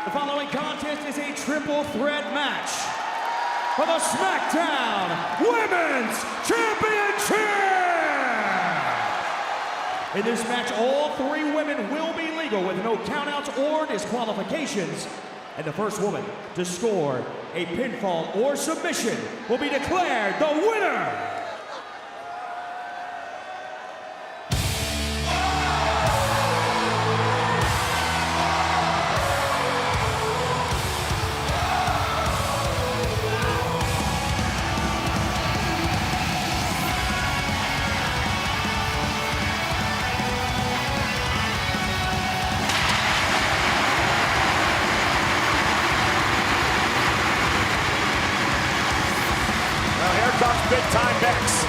The following contest is a triple threat match for the SmackDown Women's Championship! In this match, all three women will be legal with no countouts or disqualifications. And the first woman to score a pinfall or submission will be declared the winner! Big Time Bex.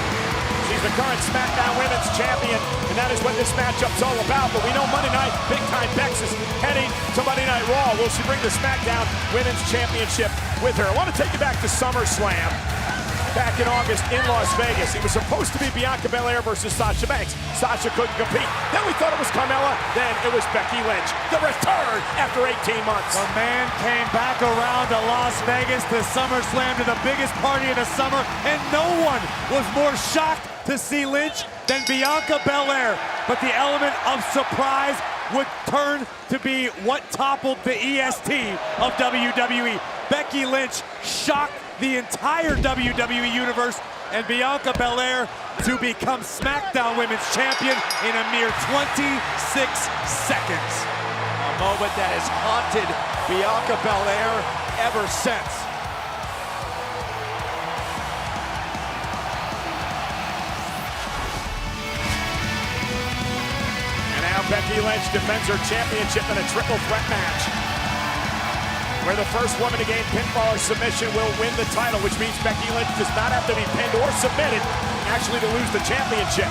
She's the current SmackDown Women's Champion, and that is what this matchup's all about. But we know Monday night, Big Time Bex is heading to Monday Night Raw. Will she bring the SmackDown Women's Championship with her? I want to take you back to SummerSlam back in August in Las Vegas. It was supposed to be Bianca Belair versus Sasha Banks. Sasha couldn't compete. Then we thought it was Carmella. Then it was Becky Lynch. The return after 18 months. The man came back around to Las Vegas to SummerSlam, to the biggest party of the summer, and no one was more shocked to see Lynch than Bianca Belair. But the element of surprise would turn to be what toppled the EST of WWE. Becky Lynch shocked the entire WWE universe, and Bianca Belair to become SmackDown Women's Champion in a mere 26 seconds. A moment that has haunted Bianca Belair ever since. And now Becky Lynch defends her championship in a triple threat match, where the first woman to gain pinfall or submission will win the title, which means Becky Lynch does not have to be pinned or submitted actually to lose the championship.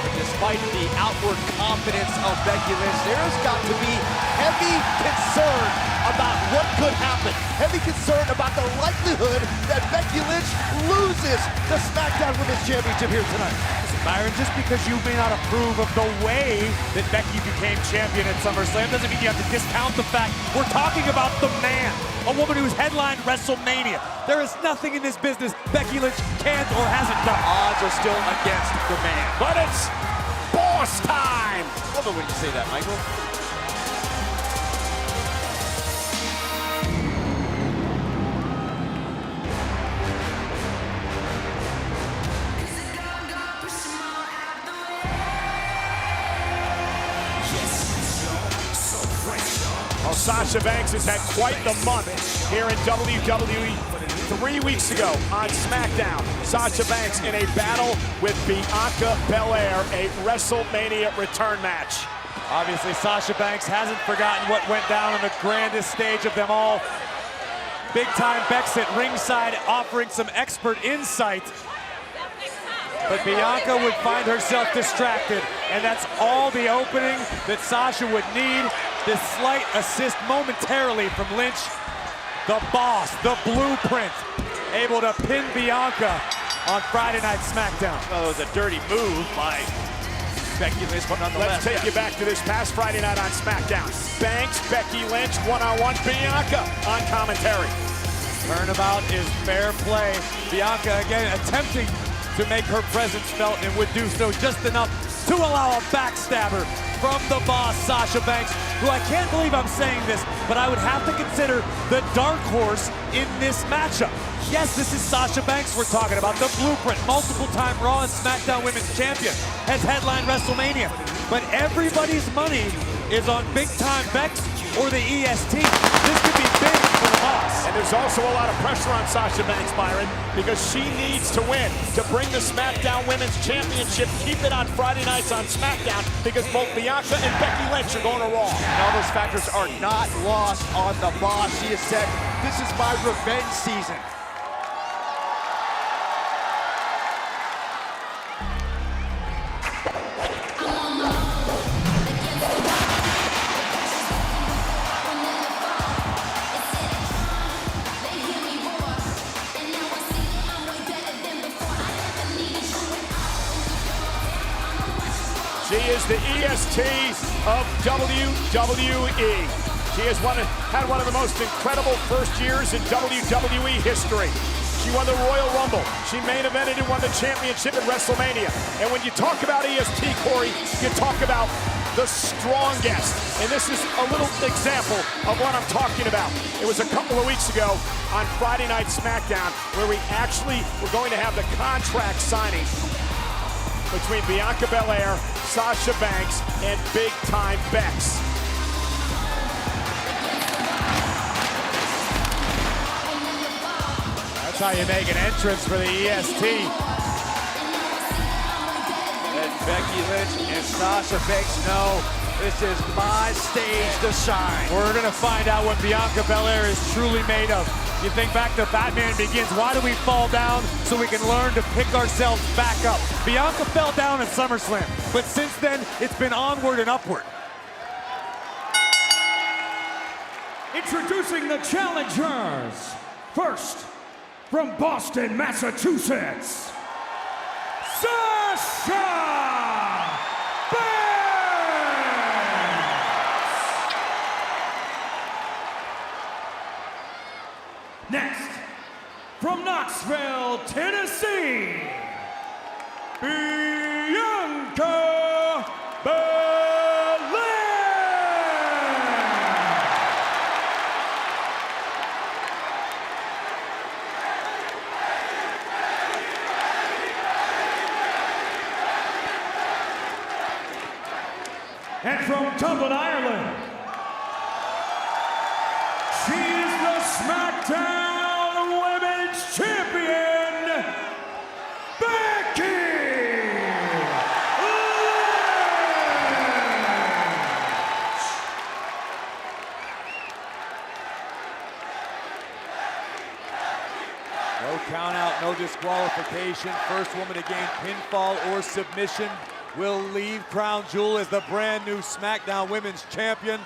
But despite the outward confidence of Becky Lynch, there has got to be heavy concern about what could happen. Heavy concern about the likelihood that Becky Lynch loses the SmackDown Women's Championship here tonight. Byron, just because you may not approve of the way that Becky became champion at SummerSlam doesn't mean you have to discount the fact we're talking about the man, a woman who's headlined WrestleMania. There is nothing in this business Becky Lynch can't or hasn't done. Odds are still against the man. But it's boss time! Love it when you say that, Michael. Well, Sasha Banks has had quite the month here in WWE. 3 weeks ago on SmackDown, Sasha Banks in a battle with Bianca Belair, a WrestleMania return match. Obviously, Sasha Banks hasn't forgotten what went down on the grandest stage of them all. Big Time Bex at ringside offering some expert insight. But Bianca would find herself distracted, and that's all the opening that Sasha would need. This slight assist momentarily from Lynch. The boss, the blueprint, able to pin Bianca on Friday Night SmackDown. Well, it was a dirty move by Becky Lynch, but nonetheless. Let's take you back to this past Friday night on SmackDown. Banks, Becky Lynch, one-on-one, Bianca on commentary. Turnabout is fair play. Bianca again attempting to make her presence felt, and would do so just enough to allow a backstabber from the boss, Sasha Banks, who I can't believe I'm saying this, but I would have to consider the dark horse in this matchup. Yes, this is Sasha Banks we're talking about, the blueprint, multiple-time Raw and SmackDown Women's Champion, has headlined WrestleMania. But everybody's money is on Big Time Bex or the EST. This could be big for the boss. And there's also a lot of pressure on Sasha Banks, Byron, because she needs to win to bring the SmackDown Women's Championship, keep it on Friday nights on SmackDown, because both Bianca and Becky Lynch are going to Raw. And all those factors are not lost on the boss. She has said, this is my revenge season. She is the EST of WWE. She has had one of the most incredible first years in WWE history. She won the Royal Rumble. She main evented and won the championship at WrestleMania. And when you talk about EST, Corey, you talk about the strongest. And this is a little example of what I'm talking about. It was a couple of weeks ago on Friday Night SmackDown where we actually were going to have the contract signing between Bianca Belair, Sasha Banks, and Big Time Bex. That's how you make an entrance for the EST. And Becky Lynch and Sasha Banks know this is my stage to shine. We're gonna find out what Bianca Belair is truly made of. You think back to Batman Begins, why do we fall down? So we can learn to pick ourselves back up. Bianca fell down at SummerSlam, but since then, it's been onward and upward. Introducing the challengers. First, from Boston, Massachusetts, Sasha Banks. Next, from Knoxville, Tennessee, Bianca Belair. And from Dublin, Ireland, she is the SmackDown Women's Champion, Becky Lynch. No count out, no disqualification. First woman to gain pinfall or submission will leave Crown Jewel as the brand new SmackDown Women's Champion.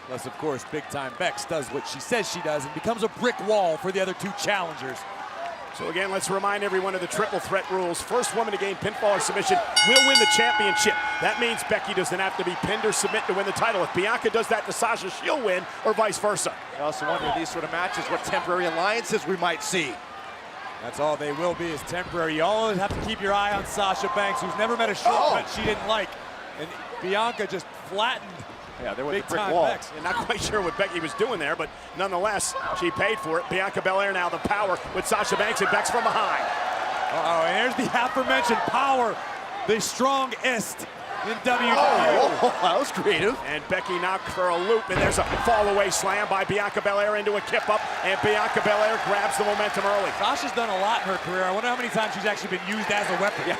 Plus, of course, Big Time Bex does what she says she does and becomes a brick wall for the other two challengers. So again, let's remind everyone of the triple threat rules. First woman to gain pinfall or submission will win the championship. That means Becky doesn't have to be pinned or submit to win the title. If Bianca does that to Sasha, she'll win, or vice versa. I also wonder in these sort of matches what temporary alliances we might see. That's all they will be, is temporary. You always have to keep your eye on Sasha Banks, who's never met a shortcut she didn't like. And Bianca just flattened there was Big a brick Time wall. Bex. And not quite sure what Becky was doing there, but nonetheless, she paid for it. Bianca Belair now the power with Sasha Banks and Bex from behind. Uh-oh, and there's the aforementioned power, the strongest in WWE. Oh, that was creative. And Becky knocked for a loop, and there's a fall-away slam by Bianca Belair into a kip-up, and Bianca Belair grabs the momentum early. Sasha's done a lot in her career. I wonder how many times she's actually been used as a weapon. Yeah.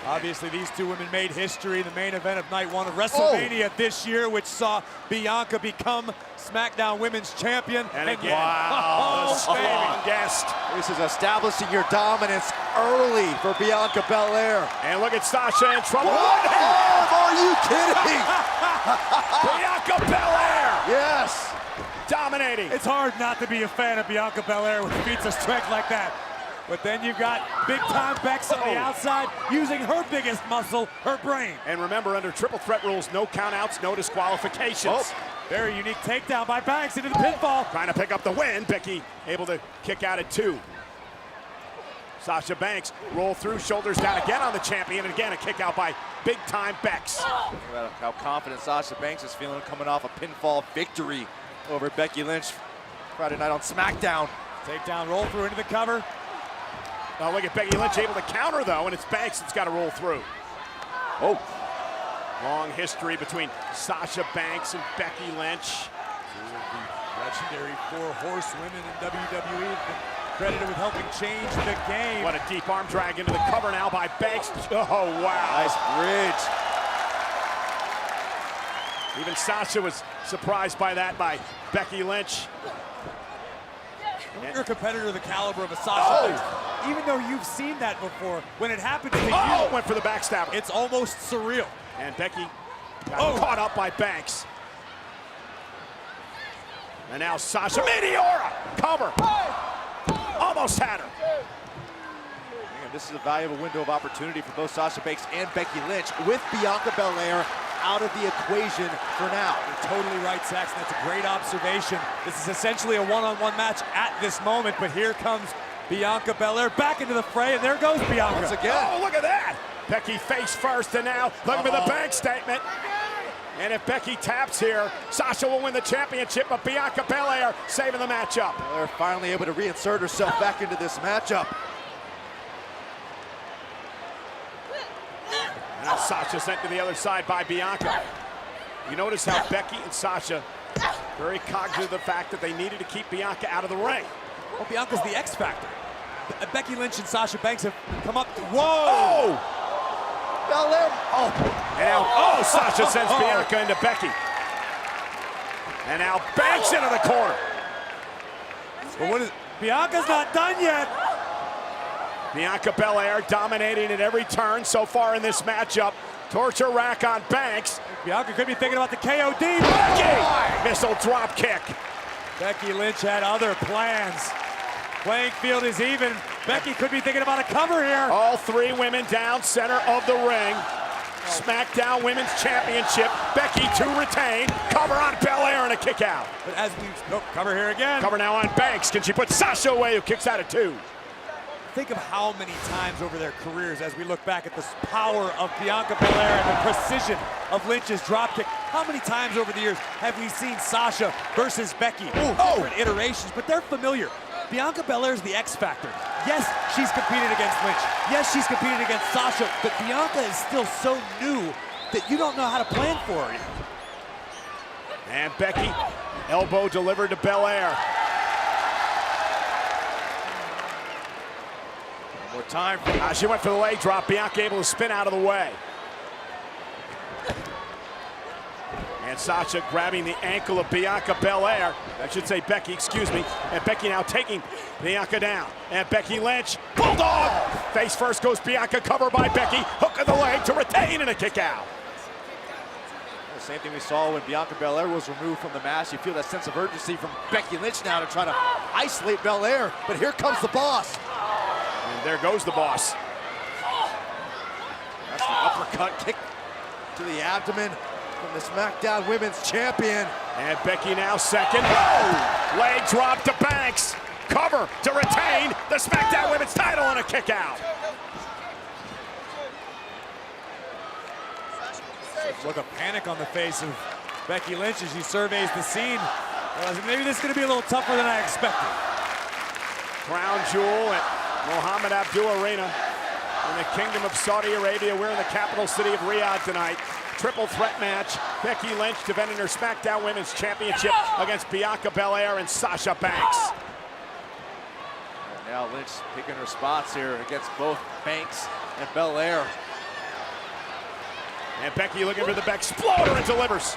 Obviously, these two women made history in the main event of Night 1 of WrestleMania this year, which saw Bianca become SmackDown Women's Champion. And again, wow, the saving guest. This is establishing your dominance early for Bianca Belair. And look at Sasha in trouble. Are you kidding? Bianca Belair Yes. dominating. It's hard not to be a fan of Bianca Belair with feats of strength like that. But then you've got Big Time Bex on the outside using her biggest muscle, her brain. And remember, under triple threat rules, no countouts, no disqualifications. Very unique takedown by Banks into the pinfall. Trying to pick up the win. Becky able to kick out at 2. Sasha Banks roll through, shoulders down again on the champion, and again a kick out by Big Time Bex. Think about how confident Sasha Banks is feeling coming off a pinfall victory over Becky Lynch Friday night on SmackDown. Takedown, roll through into the cover. Now look at Becky Lynch able to counter though, and it's Banks that's got to roll through. Oh. Long history between Sasha Banks and Becky Lynch. Two of the legendary 4 horsewomen in WWE have been credited with helping change the game. What a deep arm drag into the cover now by Banks. Oh, wow. Nice bridge. Even Sasha was surprised by that by Becky Lynch. When you're a competitor of the caliber of a Sasha Banks, even though you've seen that before, when it happens to you, Went for the backstabber. it's almost surreal. And Becky got caught up by Banks. And now Sasha Meteora cover. Almost had her. This is a valuable window of opportunity for both Sasha Banks and Becky Lynch with Bianca Belair out of the equation for now. You're totally right, Saxon. That's a great observation. This is essentially a one-on-one match at this moment, but here comes Bianca Belair back into the fray, and there goes Bianca. Once again. Oh, look at that! Becky face first, and now looking for the bank statement. And if Becky taps here, Sasha will win the championship, but Bianca Belair saving the matchup. Belair finally able to reinsert herself back into this matchup. Now Sasha sent to the other side by Bianca. You notice how Becky and Sasha very cognizant of the fact that they needed to keep Bianca out of the ring. Well, Bianca's the X factor. Becky Lynch and Sasha Banks have come up. Whoa! Oh! Belair, And now, Sasha sends Bianca into Becky. And now Banks into the corner. But what is, Bianca's not done yet. Bianca Belair dominating at every turn so far in this matchup. Torture rack on Banks. Bianca could be thinking about the KOD. Becky! Missile drop kick. Becky Lynch had other plans. Playing field is even. Becky could be thinking about a cover here. All three women down center of the ring. SmackDown Women's Championship. Becky to retain. Cover on Belair and a kick out. But as we cover here again. Cover now on Banks. Can she put Sasha away, who kicks out at 2? Think of how many times over their careers, as we look back at the power of Bianca Belair and the precision of Lynch's dropkick, how many times over the years have we seen Sasha versus Becky? Different iterations, but they're familiar. Bianca Belair is the X factor. Yes, she's competed against Lynch. Yes, she's competed against Sasha, but Bianca is still so new that you don't know how to plan for her. And Becky, elbow delivered to Belair. more time. She went for the leg drop. Bianca able to spin out of the way. And Sasha grabbing the ankle of Bianca Belair. I should say Becky, excuse me. And Becky now taking Bianca down. And Becky Lynch, bulldog! Face first goes Bianca, covered by Becky. Hook of the leg to retain and a kick out. The same thing we saw when Bianca Belair was removed from the match. You feel that sense of urgency from Becky Lynch now to try to isolate Belair. But here comes the boss. And there goes the boss. That's the uppercut kick to the abdomen from the SmackDown Women's Champion. And Becky now second. Oh! Leg drop to Banks. Cover to retain the SmackDown Women's title and a kick out. Look of panic on the face of Becky Lynch as she surveys the scene. Maybe this is going to be a little tougher than I expected. Crown jewel at Mohammed Abdul Arena in the Kingdom of Saudi Arabia. We're in the capital city of Riyadh tonight. Triple threat match. Becky Lynch defending her SmackDown Women's Championship against Bianca Belair and Sasha Banks. And now Lynch picking her spots here against both Banks and Belair. And Becky looking for the back exploder and delivers.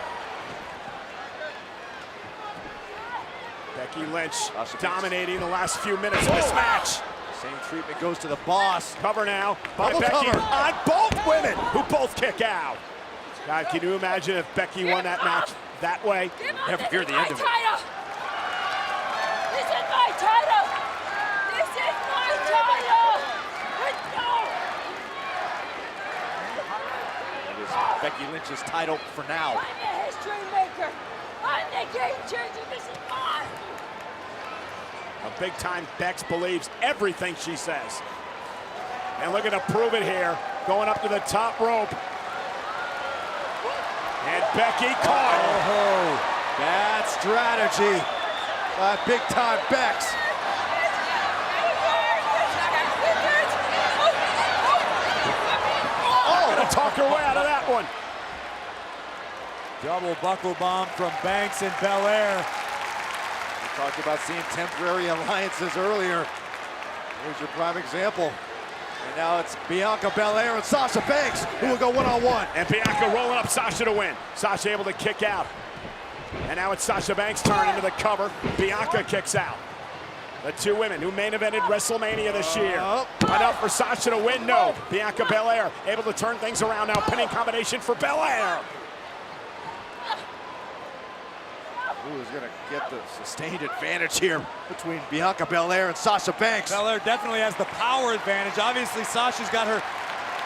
Becky Lynch dominating the last few minutes of this match. Same treatment goes to the boss. Cover now by Double Becky cover on both women who both kick out. God, can you imagine if Becky won that match that way? Never hear the end of it. This is my title! This is my title! Let's go! It is Becky Lynch's title for now. I'm the history maker! I'm the game changer! This is mine! A big-time Bex believes everything she says. And looking to prove it here, going up to the top rope. And Becky caught. Oh, bad strategy by big-time Bex. Oh, gonna talk her way out of that one. Double buckle bomb from Banks and Belair. We talked about seeing temporary alliances earlier. Here's your prime example. And now it's Bianca Belair and Sasha Banks who will go one-on-one. And Bianca rolling up Sasha to win. Sasha able to kick out. And now it's Sasha Banks' turn into the cover. Bianca kicks out. The two women who main evented WrestleMania this year. Enough for Sasha to win? No. Bianca Belair able to turn things around now. Pinning combination for Belair. Who's gonna get the sustained advantage here between Bianca Belair and Sasha Banks? Belair definitely has the power advantage. Obviously, Sasha's got her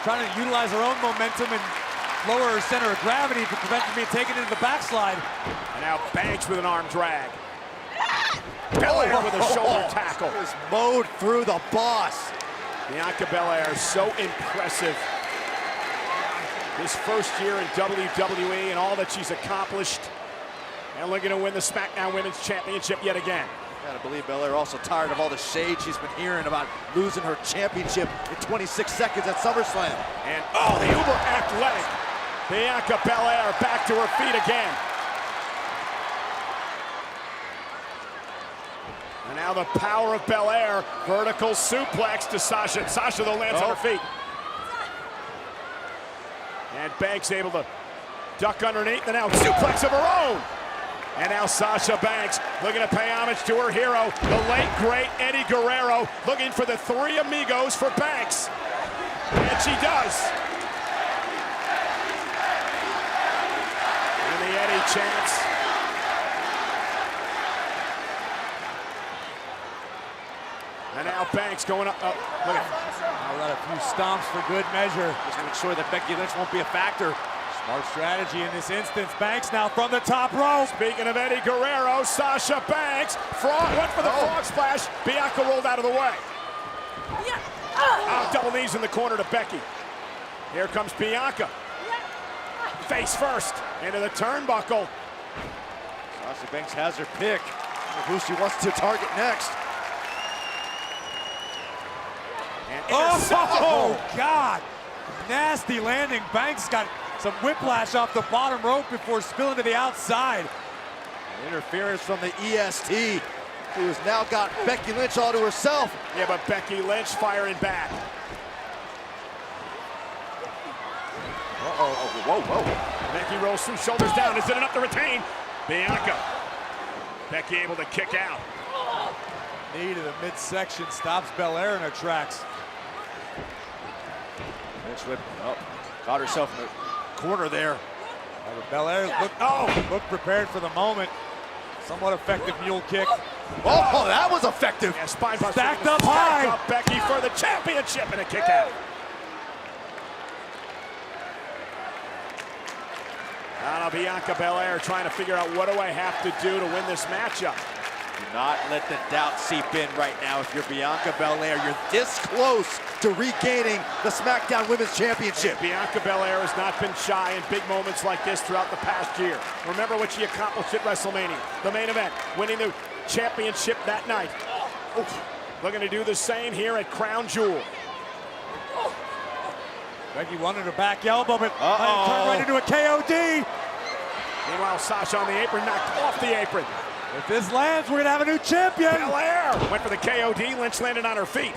trying to utilize her own momentum and lower her center of gravity to prevent her being taken into the backslide. And now Banks with an arm drag. Belair with a shoulder tackle. Is mowed through the boss. Bianca Belair, so impressive. This first year in WWE and all that she's accomplished. And looking to win the SmackDown Women's Championship yet again. Gotta believe Belair also tired of all the shade she's been hearing about losing her championship in 26 seconds at SummerSlam. And oh, the uber athletic Bianca Belair back to her feet again. And now the power of Belair, vertical suplex to Sasha. Sasha though lands on her feet. And Banks able to duck underneath, and now suplex of her own. And now Sasha Banks looking to pay homage to her hero, the late, great Eddie Guerrero, looking for the three amigos for Banks. And she does. And the Eddie chants. And now Banks going up. Oh, look at Now got a few stomps for good measure. Just to ensure that Becky Lynch won't be a factor. Smart strategy in this instance. Banks now from the top rope. Speaking of Eddie Guerrero, Sasha Banks went for the frog splash. Bianca rolled out of the way. Oh, double knees in the corner to Becky. Here comes Bianca. Face first into the turnbuckle. Sasha Banks has her pick of who she wants to target next. And Oh, God. Nasty landing. Banks got some whiplash off the bottom rope before spilling to the outside. Interference from the EST, who has now got Becky Lynch all to herself. Yeah, but Becky Lynch firing back. Whoa. Becky rolls through, shoulders down. Is it enough to retain? Bianca. Becky able to kick out. Knee to the midsection stops Belair in her tracks. Lynch caught herself in the corner there. Belair looked prepared for the moment. Somewhat effective mule kick. Oh, that was effective. Yeah, spine buster. Stacked up high. Stacked up Becky for the championship and a kick out. Now Bianca Belair trying to figure out what do I have to do to win this matchup. Do not let the doubt seep in right now. If you're Bianca Belair, you're this close to regaining the SmackDown Women's Championship. Bianca Belair has not been shy in big moments like this throughout the past year. Remember what she accomplished at WrestleMania, the main event, winning the championship that night. Looking to do the same here at Crown Jewel. Becky wanted her back elbow, but turned right into a KOD. Meanwhile, Sasha on the apron, knocked off the apron. If this lands, we're gonna have a new champion. Belair went for the KOD. Lynch landed on her feet.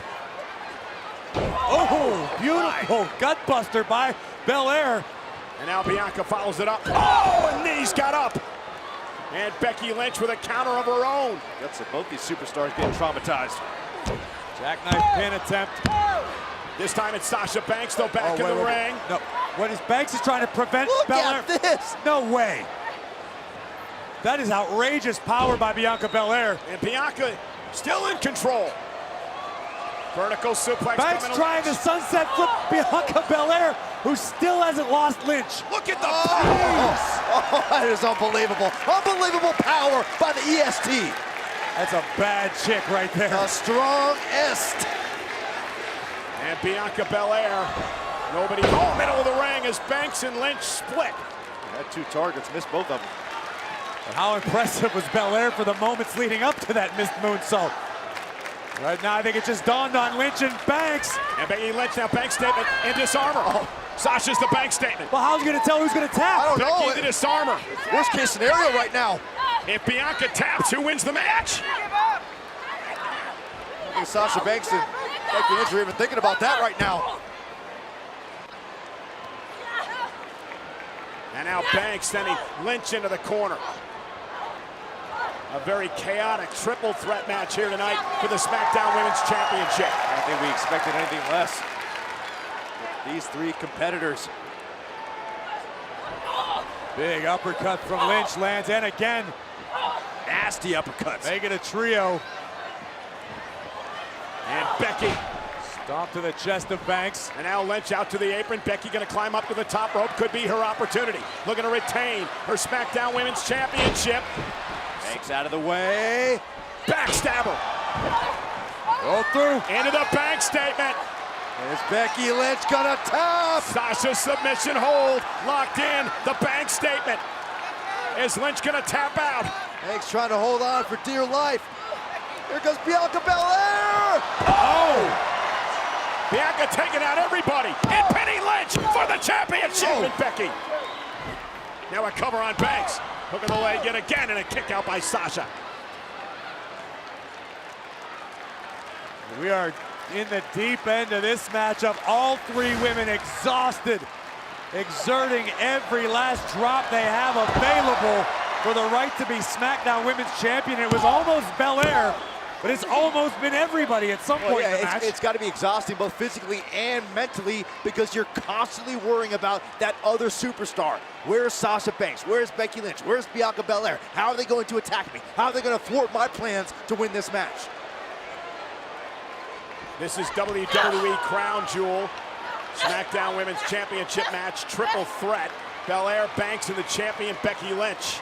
Oh, beautiful gutbuster by Belair. And now Bianca follows it up. Oh, and knees got up. And Becky Lynch with a counter of her own. That's both these superstars getting traumatized. Jackknife pin attempt. This time it's Sasha Banks, though, back in the ring. No, what is Banks is trying to prevent Belair. Look at this. No way. That is outrageous power by Bianca Belair. And Bianca still in control. Vertical suplex. Banks trying to sunset flip Bianca Belair, who still hasn't lost Lynch. Look at the Oh, that is unbelievable. Unbelievable power by the EST. That's a bad chick right there. A strong est. And Bianca Belair, nobody, middle of the ring as Banks and Lynch split. Had two targets, missed both of them. But how impressive was Belair for the moments leading up to that missed moonsault. Right now, I think it just dawned on Lynch and Banks. And Becky Lynch now Banks statement and disarmer. Sasha's the Banks statement. Well, how's he gonna tell who's gonna tap? I don't know. Becky the disarmer. Worst case scenario right now. If Bianca taps, who wins the match? I think Sasha Banks and Becky Lynch are even thinking about that right now. And now Banks sending Lynch into the corner. A very chaotic triple threat match here tonight for the SmackDown Women's Championship. I don't think we expected anything less. With these three competitors. Big uppercut from Lynch lands, and again. Nasty uppercuts. Make it a trio. And Becky Off to the chest of Banks. And now Lynch out to the apron. Becky gonna climb up to the top rope. Could be her opportunity. Looking to retain her SmackDown Women's Championship. Banks out of the way. Backstabber. Go through. Into the bank statement. Is Becky Lynch gonna tap? Sasha submission hold. Locked in. The bank statement. Is Lynch gonna tap out? Banks trying to hold on for dear life. Here goes Bianca Belair. Oh! Bianca taking out everybody. And pinning Lynch for the championship. And Becky. Now a cover on Banks. Hook of the leg yet again and a kick out by Sasha. We are in the deep end of this matchup. All three women exhausted, exerting every last drop they have available for the right to be SmackDown Women's Champion. It was almost Belair, but it's almost been everybody at some point in the match. It's got to be exhausting both physically and mentally because you're constantly worrying about that other superstar. Where's Sasha Banks? Where's Becky Lynch? Where's Bianca Belair? How are they going to attack me? How are they going to thwart my plans to win this match? This is WWE Crown Jewel, SmackDown Women's Championship match, triple threat. Belair, Banks, and the champion Becky Lynch.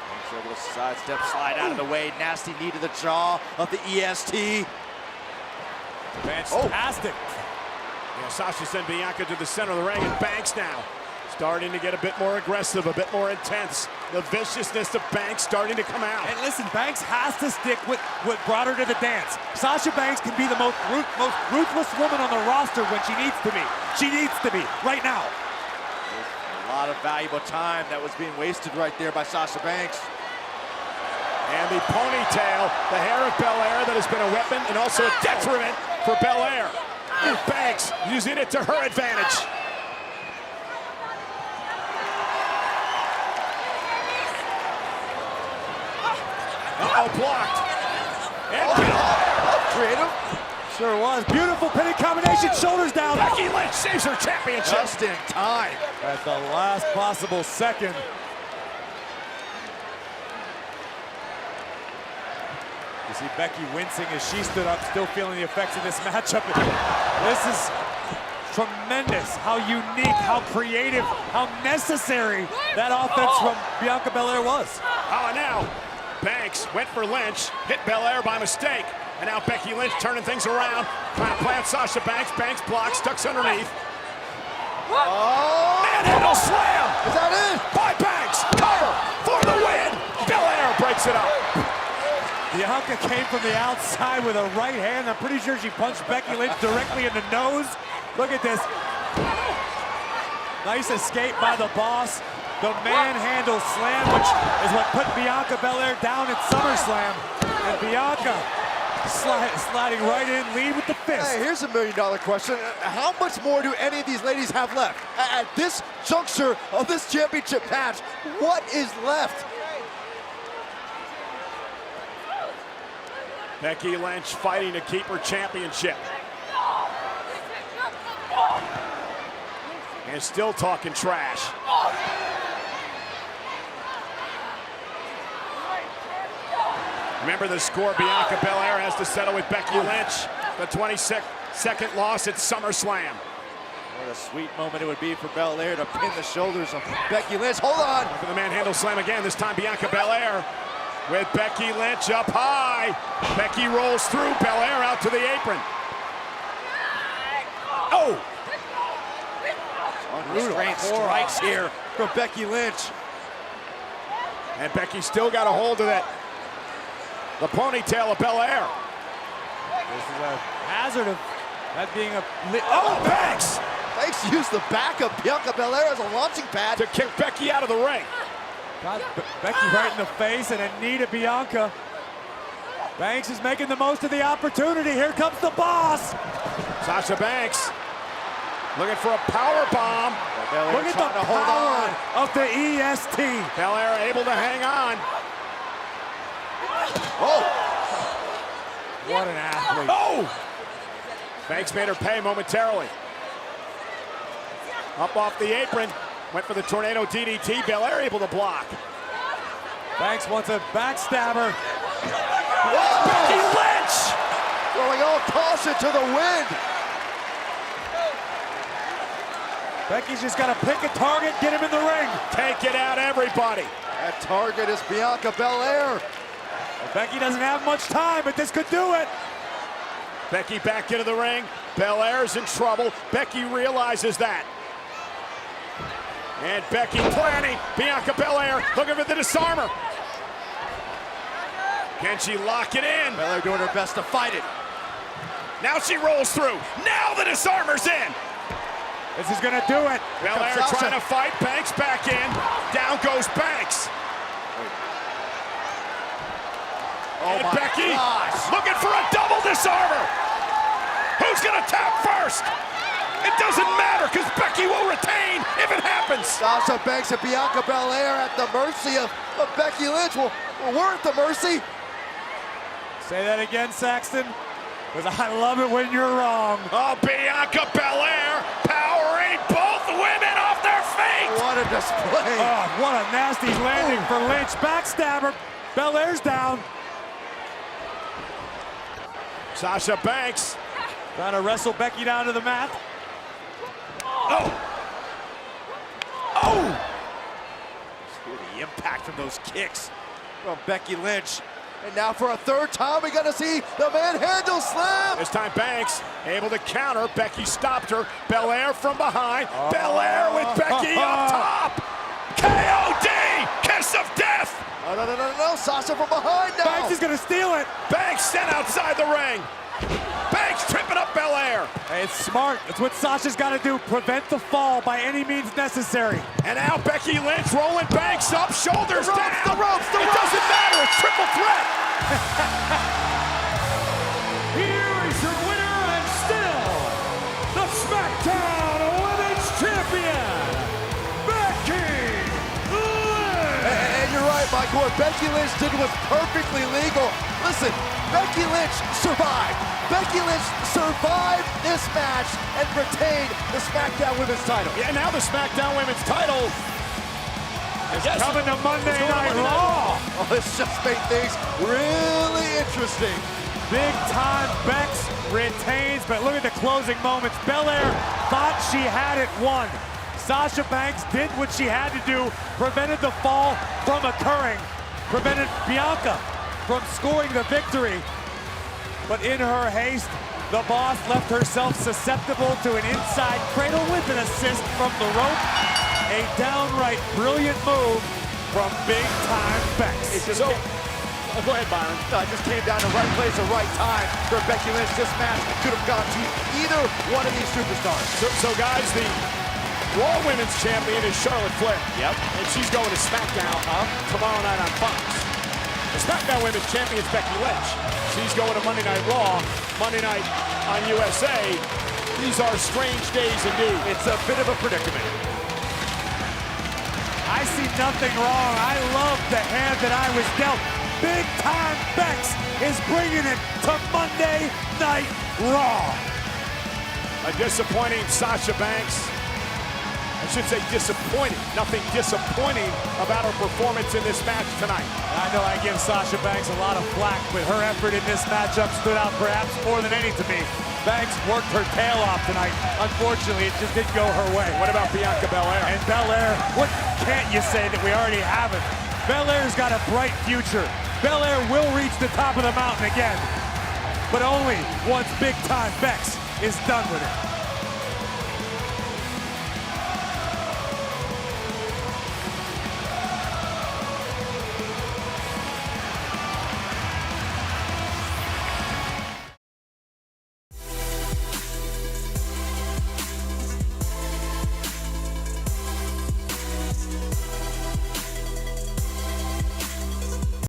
Banks able to sidestep, slide out of the way. Nasty knee to the jaw of the EST. Fantastic. Yeah, Sasha sent Bianca to the center of the ring, and Banks now starting to get a bit more aggressive, a bit more intense. The viciousness of Banks starting to come out. And listen, Banks has to stick with what brought her to the dance. Sasha Banks can be the most ruthless woman on the roster when she needs to be. She needs to be, right now. A lot of valuable time that was being wasted right there by Sasha Banks. And the ponytail, the hair of Belair that has been a weapon and also a detriment for Belair. And Banks using it to her advantage. Uh-oh, blocked. And Creative. Sure was. Beautiful pinning combination, shoulders down. Becky Lynch saves her championship. Just in time. At the last possible second. You see Becky wincing as she stood up, still feeling the effects of this matchup. This is tremendous, how unique, how creative, how necessary that offense from Bianca Belair was. Oh, now Banks went for Lynch, hit Belair by mistake. And now Becky Lynch turning things around, trying to plant Sasha Banks. Banks blocks, ducks underneath. Oh! Manhandle slam! Is that it? By Banks! Cover for the win! Belair breaks it up. Bianca came from the outside with a right hand. I'm pretty sure she punched Becky Lynch directly in the nose. Look at this. Nice escape by the boss. The manhandle slam, which is what put Bianca Belair down at SummerSlam. And Bianca sliding right in, lead with the fist. Hey, here's $1 million question. How much more do any of these ladies have left? At this juncture of this championship match, what is left? Becky Lynch fighting to keep her championship. And still talking trash. Remember the score Bianca Belair has to settle with Becky Lynch. The 22nd loss at SummerSlam. What a sweet moment it would be for Belair to pin the shoulders of Becky Lynch. Hold on. For the manhandle slam again, this time Bianca Belair with Becky Lynch up high. Becky rolls through, Belair out to the apron. Oh! Unrestrained strikes here from Becky Lynch. And Becky still got a hold of it. The ponytail of Belair. This is a hazard of that being a... Oh, Banks! Banks used the back of Bianca Belair as a launching pad to kick Becky out of the ring. Got Becky right in the face and a knee to Bianca. Banks is making the most of the opportunity. Here comes the boss. Sasha Banks looking for a power bomb. Look at the power of the EST. Belair able to hang on. Oh! What an athlete. Oh! Banks made her pay momentarily. Up off the apron. Went for the tornado DDT. Belair able to block. Banks wants a backstabber. Becky Lynch! throwing all caution to the wind. Becky's just got to pick a target, get him in the ring. Take it out, everybody. That target is Bianca Belair. Becky doesn't have much time, but this could do it. Becky back into the ring. Belair's in trouble. Becky realizes that. And Becky planning. Bianca Belair looking for the disarmer. Can she lock it in? Belair doing her best to fight it. Now she rolls through. Now the disarmer's in. This is gonna do it. Belair trying to fight. Banks back in. Down goes Banks. Oh And my Becky gosh. looking for a double disarmer. Who's gonna tap first? It doesn't matter because Becky will retain if it happens. Sasha Banks and Bianca Belair at the mercy of Becky Lynch. Well, we're at the mercy. Say that again, Saxton, because I love it when you're wrong. Oh, Bianca Belair powering both women off their feet. What a display. Oh, what a nasty landing for Lynch. Backstabber. Belair's down. Sasha Banks Trying to wrestle Becky down to the mat. Oh! Oh! Hear the impact from those kicks from Becky Lynch. And now for a third time, we gotta see the manhandle slam. This time Banks able to counter. Becky stopped her. Belair from behind. Belair with Becky up top. KOD! Kiss of death! No, Sasha from behind now. Banks is gonna steal it. Banks sent outside the ring. Banks tripping up Belair. Hey, it's smart. It's what Sasha's got to do. Prevent the fall by any means necessary. And now Becky Lynch rolling Banks up, shoulders The ropes, down. the ropes, the It ropes. doesn't matter. It's triple threat. Here is your winner and still the SmackDown Women's Champion, Becky Lynch. And you're right, Michael. What Becky Lynch did was perfectly legal. Listen, Becky Lynch survived. Becky Lynch survived this match and retained the SmackDown Women's title. Yeah, now the SmackDown Women's title is Coming to Monday going to Night Monday Night Raw. Oh, this just made things really interesting. Big time Bex retains, but look at the closing moments. Belair thought she had it won. Sasha Banks did what she had to do, prevented the fall from occurring, prevented Bianca from scoring the victory. But in her haste, the boss left herself susceptible to an inside cradle with an assist from the rope. A downright brilliant move from big time Bex. go ahead, Byron. No, it just came down to right place at right time for Becky Lynch. This match could have gone to either one of these superstars. So guys, the Raw Women's Champion is Charlotte Flair. Yep. And she's going to SmackDown tomorrow night on Fox. The SmackDown Women's Champion is Becky Lynch. She's going to Monday Night Raw, Monday night on USA. These are strange days indeed. It's a bit of a predicament. I see nothing wrong. I love the hand that I was dealt. Big time Bex is bringing it to Monday Night Raw. A disappointing Sasha Banks. I should say disappointing. Nothing disappointing about her performance in this match tonight. I know I give Sasha Banks a lot of flack, but her effort in this matchup stood out perhaps more than any to me. Banks worked her tail off tonight. Unfortunately, it just didn't go her way. What about Bianca Belair? And Belair, what can't you say that we already haven't? Belair's got a bright future. Belair will reach the top of the mountain again, but only once big time Bex is done with it.